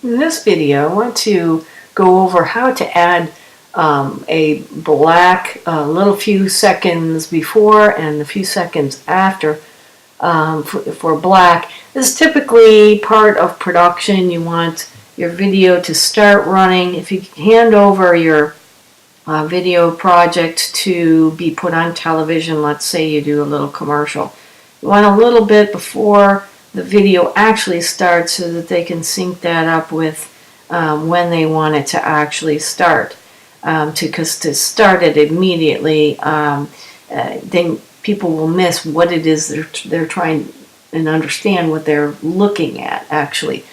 In this video, I want to go over how to add a black little few seconds before and a few seconds after for black. This is typically part of production. You want your video to start running. If you hand over your video project to be put on television, let's say you do a little commercial, you want a little bit before the video actually starts so that they can sync that up with when they want it to actually start. Because to start it immediately, then people will miss what it is they're trying and understand what they're looking at actually.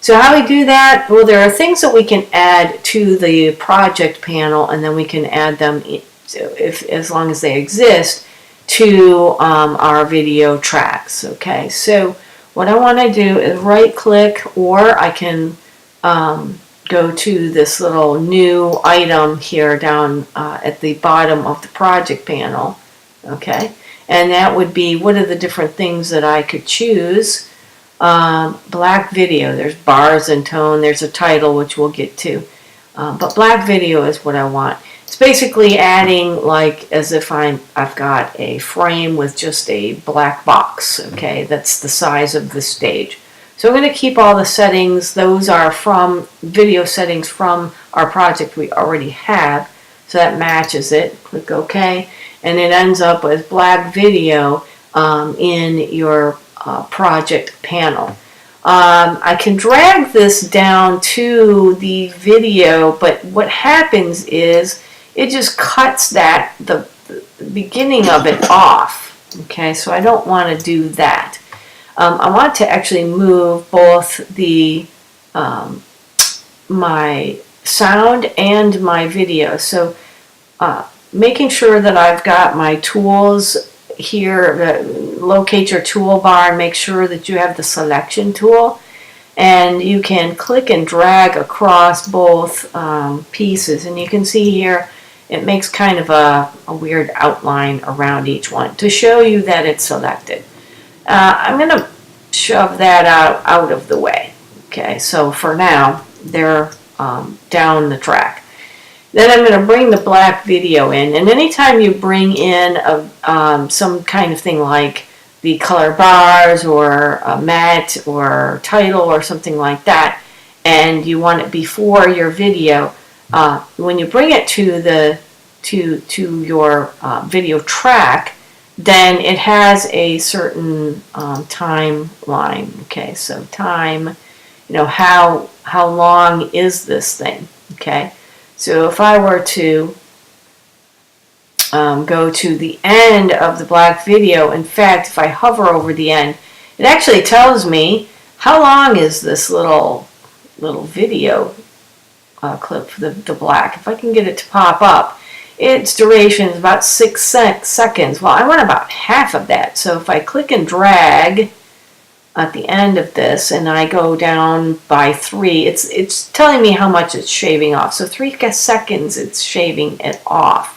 So how we do that? Well, there are things that we can add to the project panel, and then we can add them, as long as they exist, to our video tracks. Okay, so what I want to do is right click, or I can go to this little new item here down at the bottom of the project panel. Okay, and that would be, what are the different things that I could choose? Black video, there's bars and tone, there's a title which we'll get to, but black video is what I want. It's basically adding like as if I've got a frame with just a black box. Okay, that's the size of the stage. So I'm going to keep all the settings. Those are from video settings from our project we already have, so that matches it. Click OK, and it ends up with black video in your project panel. I can drag this down to the video, but what happens is it just cuts the beginning of it off. Okay, so I don't want to do that. I want to actually move both the my sound and my video. So making sure that I've got my tools here, locate your toolbar and make sure that you have the selection tool, and you can click and drag across both pieces, and you can see here it makes kind of a weird outline around each one to show you that it's selected. I'm going to shove that out of the way. Okay, so for now they're down the track. Then I'm going to bring the black video in, and anytime you bring in some kind of thing like the color bars or a matte or title or something like that, and you want it before your video, when you bring it to your video track, then it has a certain timeline. Okay, so time, how long is this thing? Okay, so if I were to go to the end of the black video, in fact, if I hover over the end, it actually tells me how long is this little video clip, the black. If I can get it to pop up, its duration is about 6 seconds. Well, I want about half of that. So if I click and drag at the end of this and I go down by 3, it's telling me how much it's shaving off. So 3 seconds it's shaving it off.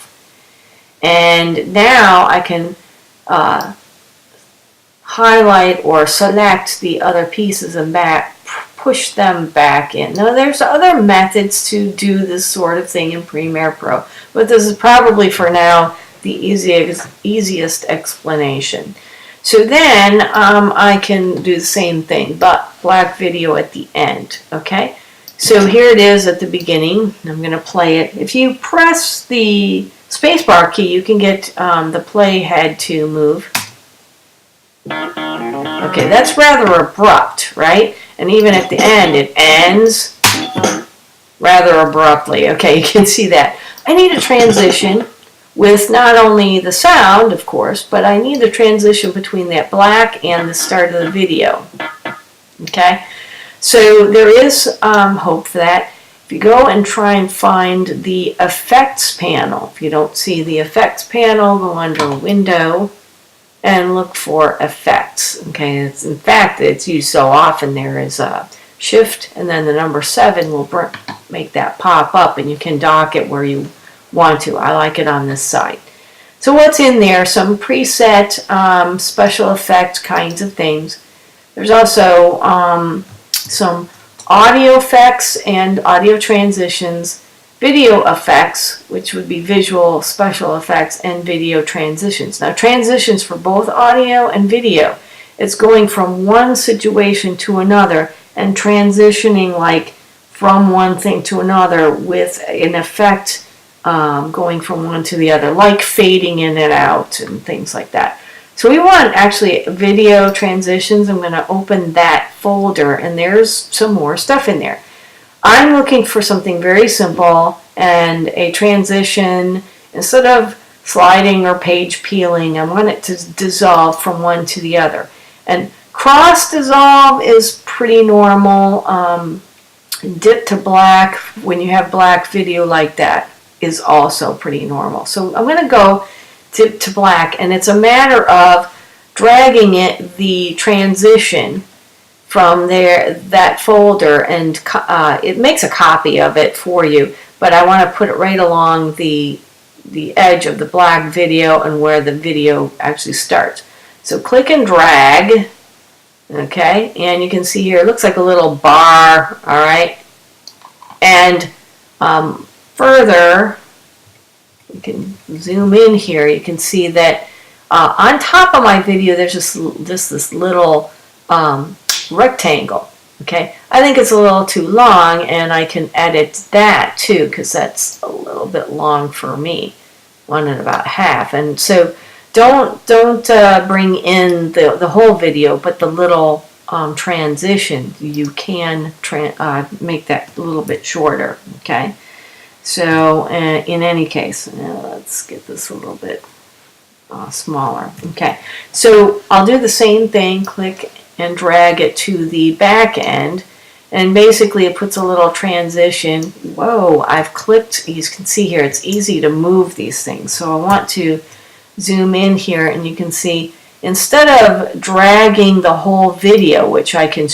And now I can highlight or select the other pieces and push them back in. Now there's other methods to do this sort of thing in Premiere Pro, but this is probably for now the easiest explanation. So then I can do the same thing, but black video at the end. Okay, so here it is at the beginning. I'm going to play it. If you press the spacebar key, you can get the play head to move. Okay, that's rather abrupt, right? And even at the end, it ends rather abruptly. Okay, you can see that. I need a transition with not only the sound, of course, but I need the transition between that black and the start of the video. Okay, so there is hope for that. If you go and try and find the effects panel, if you don't see the effects panel, go under Window and look for effects. Okay, in fact, it's used so often. There is a Shift and then the number 7 will make that pop up, and you can dock it where you want to. I like it on this side. So what's in there? Some preset special effect kinds of things. There's also some audio effects and audio transitions, video effects, which would be visual special effects, and video transitions. Now, transitions for both audio and video, it's going from one situation to another and transitioning like from one thing to another with an effect going from one to the other, like fading in and out and things like that. So we want actually video transitions. I'm going to open that folder, and there's some more stuff in there. I'm looking for something very simple and a transition. Instead of sliding or page peeling, I want it to dissolve from one to the other. And cross dissolve is pretty normal. Dip to black when you have black video like that is also pretty normal. So I'm going to go dip to black, and it's a matter of dragging the transition from that folder, and it makes a copy of it for you, but I want to put it right along the edge of the black video and where the video actually starts. So click and drag, okay, and you can see here it looks like a little bar, all right, and further, you can zoom in here. You can see that on top of my video, there's just this little rectangle. Okay, I think it's a little too long, and I can edit that too because that's a little bit long for me, 1 and about half. And so don't bring in the whole video, but the little transition. You can make that a little bit shorter. Okay. So in any case, let's get this a little bit smaller. Okay, so I'll do the same thing, click and drag it to the back end, and basically it puts a little transition. Whoa, I've clicked, you can see here, it's easy to move these things. So I want to zoom in here, and you can see, instead of dragging the whole video, which I can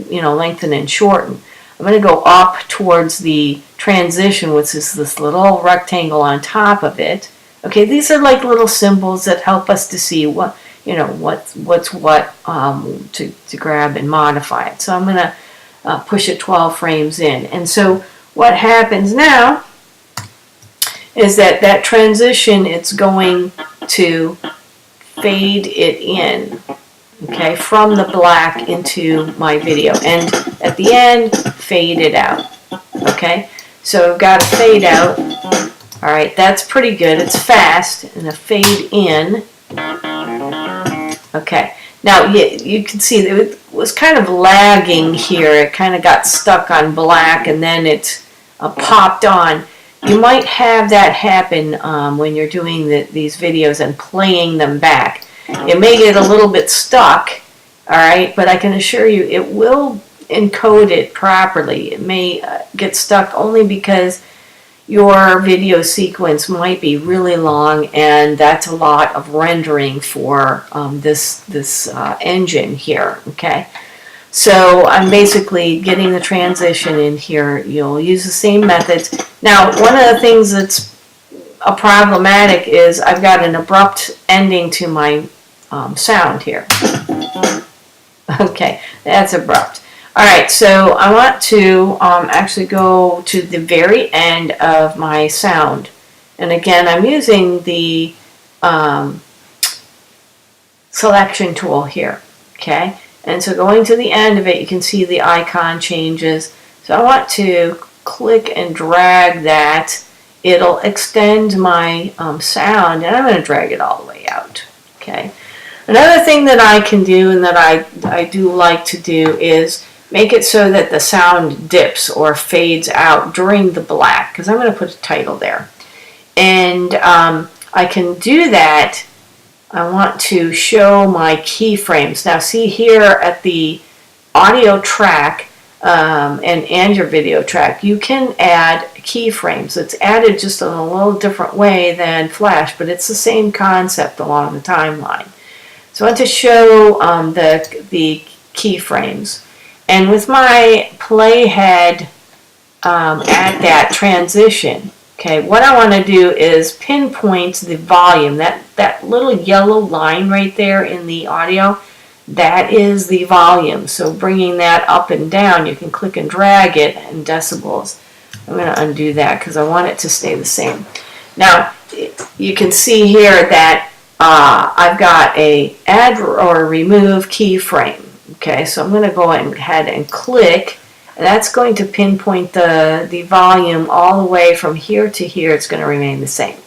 lengthen and shorten, I'm going to go up towards the transition, which is this little rectangle on top of it. Okay, these are like little symbols that help us to see what, what's what to grab and modify it. So I'm going to push it 12 frames in. And so what happens now is that transition, it's going to fade it in. Okay, from the black into my video, and at the end, fade it out. Okay, so I've got to fade out. All right, that's pretty good. It's fast, and a fade in. Okay, now you can see that it was kind of lagging here. It kind of got stuck on black, and then it popped on. You might have that happen when you're doing these videos and playing them back. It may get a little bit stuck, all right, but I can assure you it will encode it properly. It may get stuck only because your video sequence might be really long, and that's a lot of rendering for this engine here, okay? So I'm basically getting the transition in here. You'll use the same methods. Now, one of the things that's problematic is I've got an abrupt ending to my sound here. Okay, that's abrupt. All right, so I want to actually go to the very end of my sound. And again, I'm using the selection tool here, okay? And so going to the end of it, you can see the icon changes. So I want to click and drag that. It'll extend my sound, and I'm going to drag it all the way out, okay? Another thing that I can do, and that I do like to do, is make it so that the sound dips or fades out during the black, because I'm going to put a title there. And I can do that. I want to show my keyframes. Now see here at the audio track and your video track, you can add keyframes. It's added just in a little different way than Flash, but it's the same concept along the timeline. So I want to show the keyframes. And with my playhead at that transition, okay, what I want to do is pinpoint the volume, that little yellow line right there in the audio. that is the volume. So bringing that up and down, you can click and drag it in decibels. I'm going to undo that because I want it to stay the same. Now, you can see here that I've got a add or remove keyframe. Okay, so I'm going to go ahead and click, and that's going to pinpoint the volume all the way from here to here. It's going to remain the same.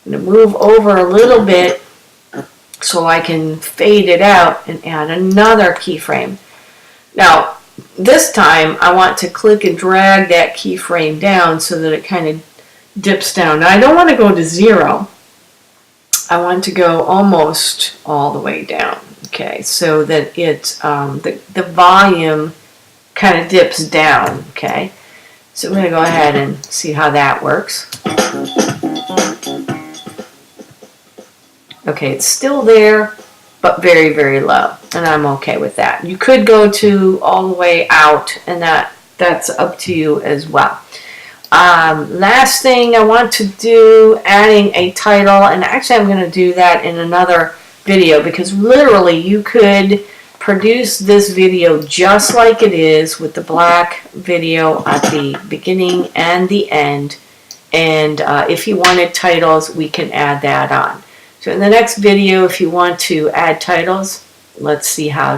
I'm going to move over a little bit so I can fade it out and add another keyframe. Now, this time I want to click and drag that keyframe down so that it kind of dips down. Now, I don't want to go to 0. I want to go almost all the way down, okay, so that it's the volume kind of dips down, okay. So I'm going to go ahead and see how that works. Okay, it's still there, but very, very low, and I'm okay with that. You could go to all the way out, and that's up to you as well. Last thing I want to do, adding a title, and actually I'm going to do that in another video, because literally you could produce this video just like it is with the black video at the beginning and the end, and if you wanted titles, we can add that on. So in the next video, if you want to add titles, let's see how